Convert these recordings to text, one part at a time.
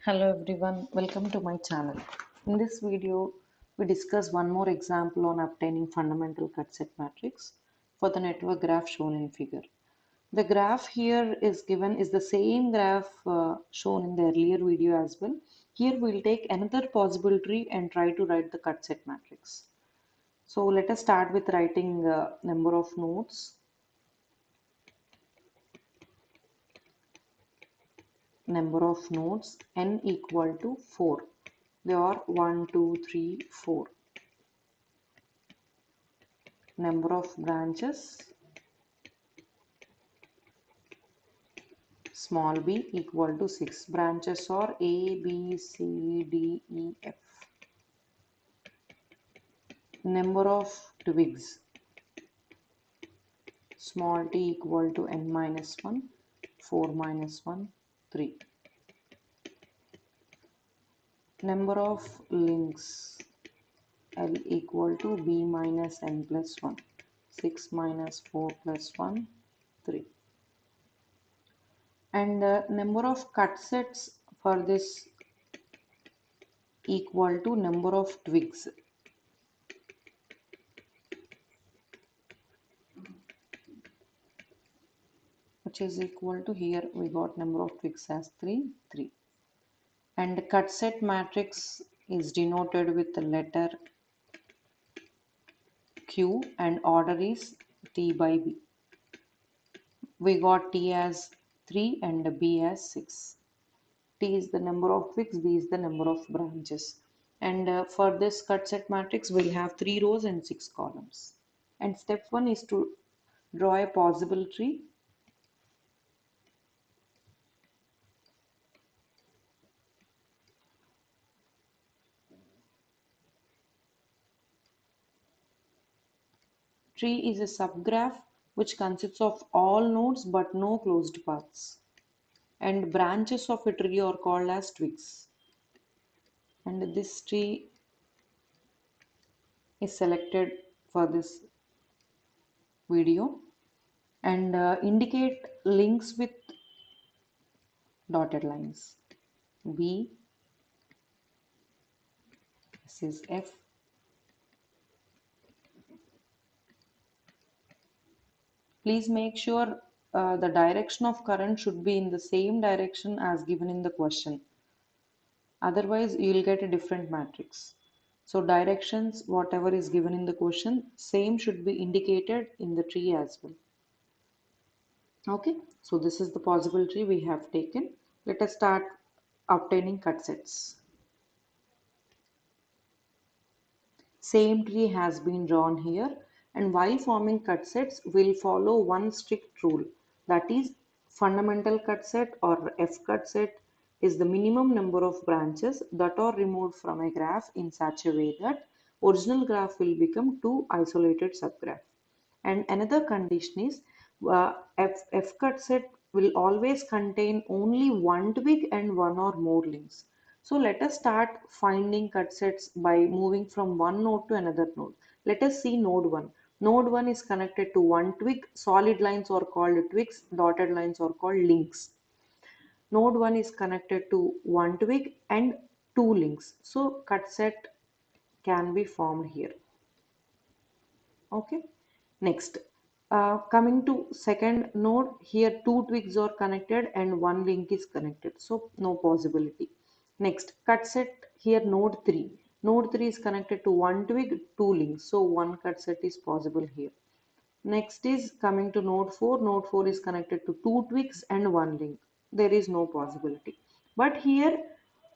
Hello everyone, welcome to my channel. In this video, we discuss one more example on obtaining fundamental cut set matrix for the network graph shown in figure. The graph here is given is the same graph shown in the earlier video as well. Here we'll take another possible tree and try to write the cut set matrix. So let us start with writing number of nodes. Number of nodes n equal to 4. There are 1, 2, 3, 4. Number of branches small b equal to 6. Branches are A, B, C, D, E, F. Number of twigs small t equal to n minus 1, 4 minus 1, 3. Number of links L equal to B minus n plus 1, 6 minus 4 plus 1, 3. And the number of cut sets for this equal to number of twigs, which is equal to, here we got number of twigs as 3, 3. And the cut set matrix is denoted with the letter Q and order is T by B. We got T as 3 and B as 6. T is the number of twigs, B is the number of branches. And for this cut set matrix, we'll have 3 rows and 6 columns. And step 1 is to draw a possible tree. Tree is a subgraph which consists of all nodes but no closed paths. And branches of a tree are called as twigs. And this tree is selected for this video. And indicate links with dotted lines. B, this is F. Please make sure the direction of current should be in the same direction as given in the question. Otherwise, you will get a different matrix. So directions, whatever is given in the question, same should be indicated in the tree as well. Okay, so this is the possible tree we have taken. Let us start obtaining cut sets. Same tree has been drawn here, and while forming cut sets, we'll follow one strict rule, that is fundamental cut set or F cut set is the minimum number of branches that are removed from a graph in such a way that original graph will become two isolated subgraph. And another condition is F cut set will always contain only one twig and one or more links. So let us start finding cut sets by moving from one node to another node. Let us see node 1. Node 1 is connected to one twig. Solid lines are called twigs. Dotted lines are called links. Node 1 is connected to one twig and two links. So cut set can be formed here. Okay. Next, coming to second node, here two twigs are connected and one link is connected. So no possibility. Next, cut set here node 3. Node 3 is connected to one twig, two links. So one cut set is possible here. Next is coming to node 4. Node 4 is connected to two twigs and one link. There is no possibility. But here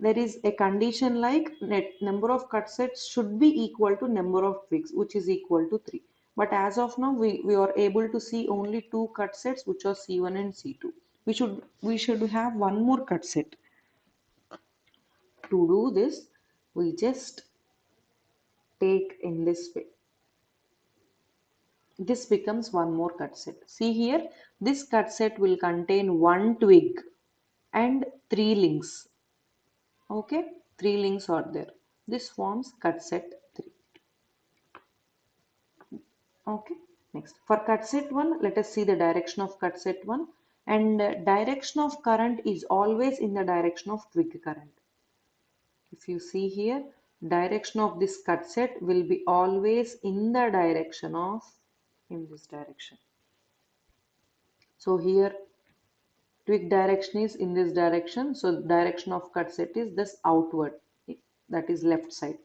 there is a condition like net number of cut sets should be equal to number of twigs, which is equal to 3. But as of now, we are able to see only two cut sets, which are C1 and C2. We should have one more cut set. To do this, we just take in this way. This becomes one more cut set. See here, this cut set will contain one twig and three links. Okay, three links are there. This forms cut set 3. Okay, next for cut set 1, let us see the direction of cut set 1. And direction of current is always in the direction of twig current. If you see here, direction of this cut set will be always in the direction of, in this direction. So here twig direction is in this direction, so direction of cut set is this outward, that is left side.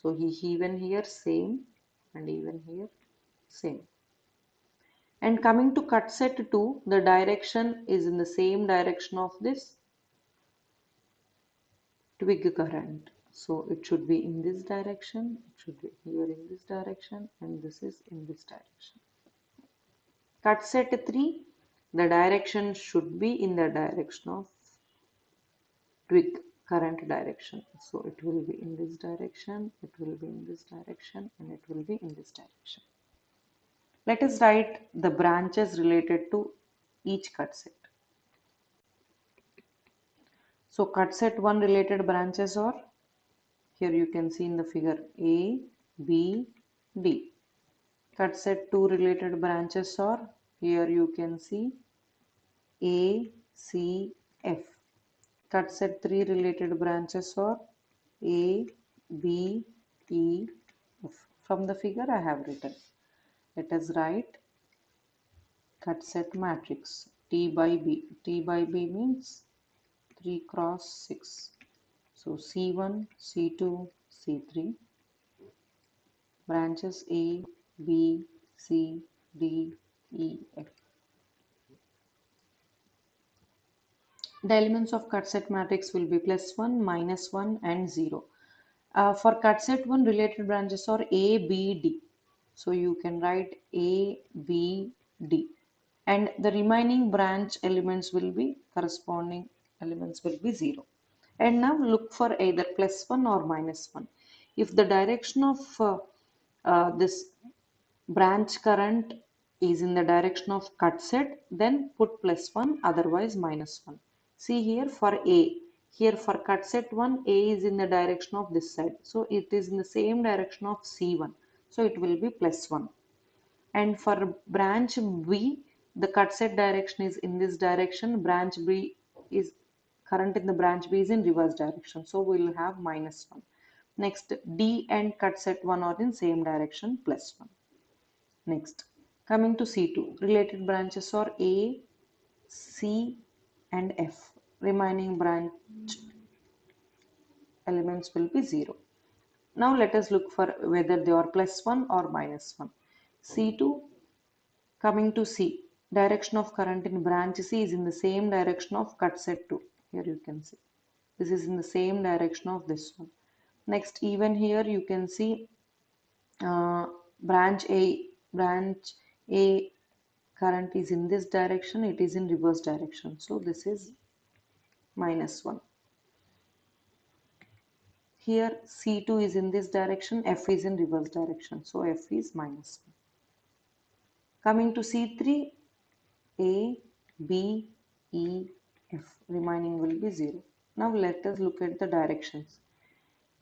So even here same, and even here same. And coming to cut set 2, the direction is in the same direction of this twig current. So it should be in this direction, it should be here in this direction, and this is in this direction. Cut set 3, the direction should be in the direction of twig current direction. So it will be in this direction, it will be in this direction, and it will be in this direction. Let us write the branches related to each cut set. So cut set 1 related branches are, here you can see in the figure, A, B, D. Cut set 2 related branches are, here you can see A, C, F. Cut set 3 related branches are A, B, E, F. From the figure I have written. Let us write cut set matrix T by B. T by B means 3 cross 6. So C1, C2, C3. Branches A, B, C, D, E, F. The elements of cut set matrix will be +1, -1 and 0. For cut set 1, related branches are A, B, D. So you can write A, B, D. And the remaining branch elements will be, corresponding elements will be 0. And now look for either +1 or -1. If the direction of this branch current is in the direction of cut set, then put +1, otherwise -1. See here for A, here for cut set 1, A is in the direction of this side, so it is in the same direction of C1, so it will be +1. And for branch B, the cut set direction is in this direction, branch B is, current in the branch B is in reverse direction, so we will have -1. Next, D and cut set 1 are in same direction, +1. Next, coming to C2, related branches are A, C and F. Remaining branch elements will be 0. Now let us look for whether they are +1 or -1. C2, coming to C, direction of current in branch C is in the same direction of cut set 2. Here you can see. This is in the same direction of this one. Next, even here you can see uh, branch A current is in this direction, it is in reverse direction, so this is -1. Here C2 is in this direction, F is in reverse direction, so F is -1. Coming to C3, A, B, E, F. Remaining will be 0. Now let us look at the directions.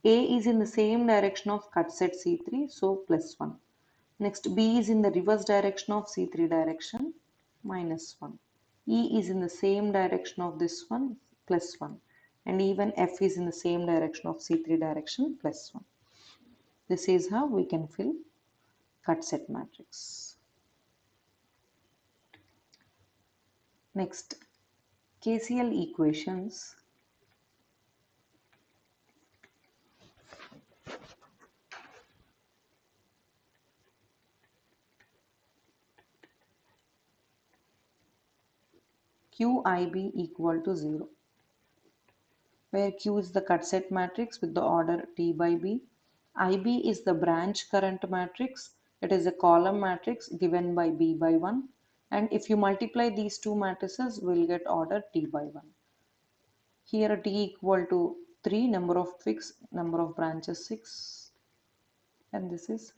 A is in the same direction of cut set C3, so +1. Next, B is in the reverse direction of C3 direction, -1. E is in the same direction of this one, +1. And even F is in the same direction of C3 direction, +1. This is how we can fill cut set matrix. Next, KCL equations. QIB equal to 0, where Q is the cut set matrix with the order T by B. IB is the branch current matrix. It is a column matrix given by B by 1. And if you multiply these two matrices, we'll get order T by 1. Here T equal to 3, number of twigs, number of branches 6. And this is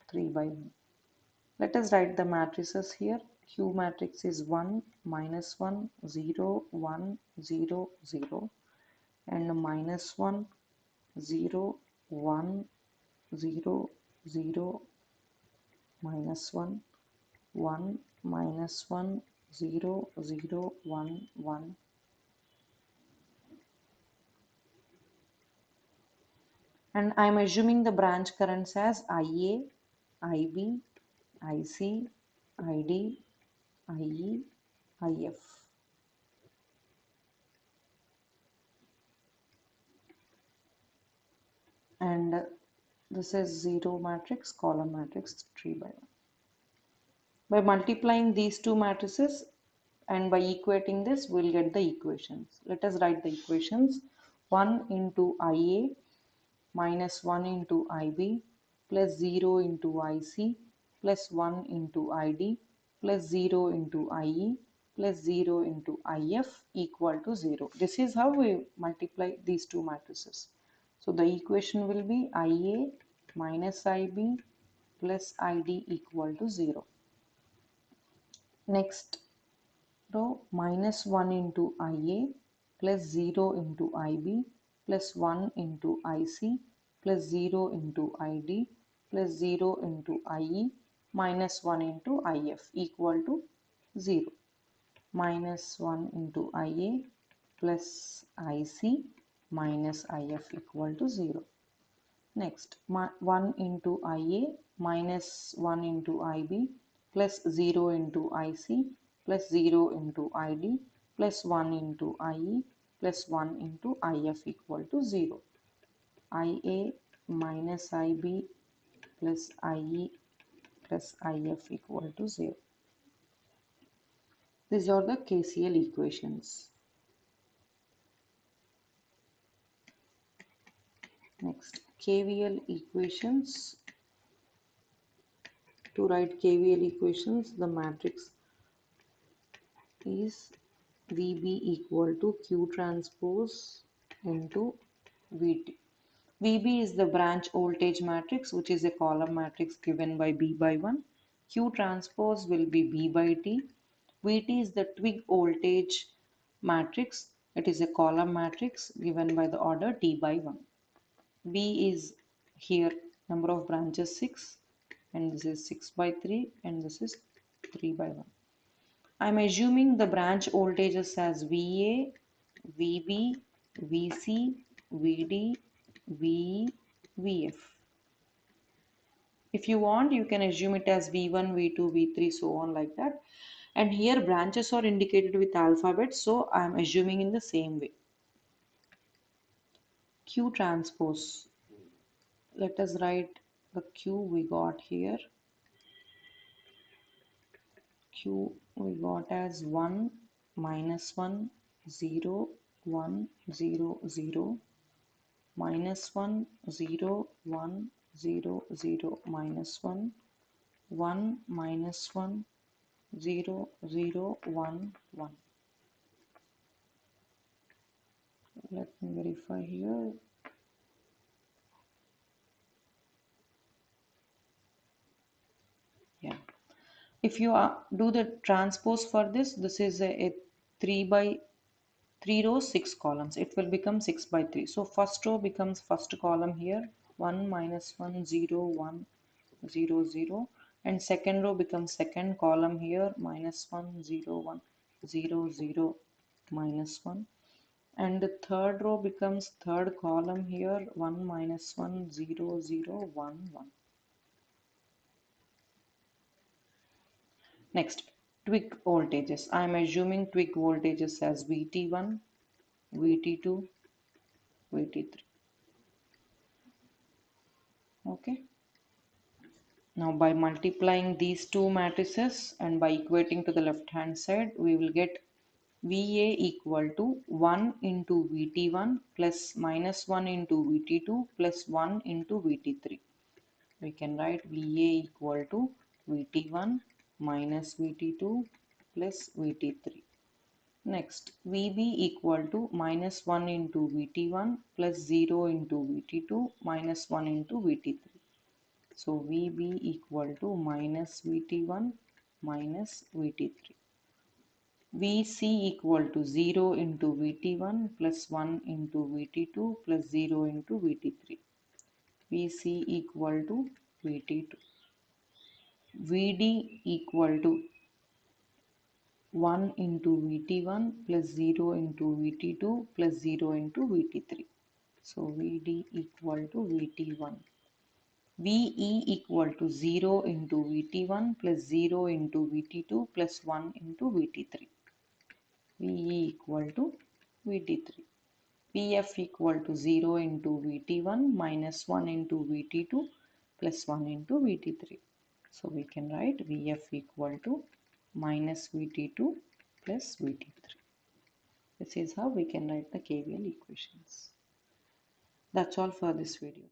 3 by 1. Let us write the matrices here. Q matrix is 1, -1, 0, 1, 0, 0. And -1, 0, 1, 0, 0, -1, 1, -1, 0, 0, 1, 1. And I'm assuming the branch currents as IA, IB, IC, ID, IE, IF. And this is 0 matrix, column matrix 3 by 1. By multiplying these two matrices and by equating this, we'll get the equations. Let us write the equations. 1 into IA minus 1 into IB plus 0 into IC plus 1 into ID plus 0 into IE plus 0 into IF equal to 0. This is how we multiply these two matrices. So the equation will be IA minus IB plus ID equal to 0. Next row, minus 1 into IA plus 0 into IB plus 1 into IC plus 0 into ID plus 0 into IE minus 1 into IF equal to 0. Minus 1 into IA plus IC minus IF equal to 0. Next, 1 into IA minus 1 into IB plus 0 into IC plus 0 into ID plus 1 into IE plus 1 into IF equal to 0. IA minus IB plus IE plus IF equal to 0. These are the KCL equations. Next, KVL equations. To write KVL equations, the matrix is VB equal to Q transpose into VT. VB is the branch voltage matrix, which is a column matrix given by B by 1. Q transpose will be B by T. VT is the twig voltage matrix. It is a column matrix given by the order T by 1. B is here number of branches 6, and this is 6 by 3, and this is 3 by 1. I'm assuming the branch voltages as VA, VB, VC, VD, VE, VF. If you want, you can assume it as V1, V2, V3, so on like that. And here branches are indicated with alphabet, so I'm assuming in the same way. Q transpose. Let us write the Q we got here. Q we got as 1, minus 1, 0, 1, 0, 0, minus 1, 0, 1, 0, 0, minus 1, 1, minus 1, 0, 0, 1, 1. Let me verify here. Yeah. If you do the transpose for this, this is a 3 by 3 rows 6 columns. It will become 6 by 3. So first row becomes first column here, 1 minus 1 0 1 0 0, and second row becomes second column here, minus 1 0 1 0 0 minus 1, and the third row becomes third column here, 1 minus 1 0 0 1 1. Next, twig voltages. I am assuming twig voltages as VT1, VT2, VT3. Okay. Now by multiplying these two matrices and by equating to the left hand side, we will get VA equal to 1 into VT1 plus minus 1 into VT2 plus 1 into VT3. We can write VA equal to VT1 minus VT2 plus VT3. Next, VB equal to minus 1 into VT1 plus 0 into VT2 minus 1 into VT3. So VB equal to minus VT1 minus VT3. VC equal to 0 into VT1 plus 1 into VT2 plus 0 into VT3. VC equal to VT2. VD equal to 1 into Vt1 plus 0 into Vt2 plus 0 into Vt3. So Vd equal to Vt1. Ve equal to 0 into Vt1 plus 0 into Vt2 plus 1 into Vt3. Ve equal to Vt3. Vf equal to 0 into Vt1 minus 1 into Vt2 plus 1 into Vt3. So we can write Vf equal to minus Vt2 plus Vt3. This is how we can write the KVL equations. That's all for this video.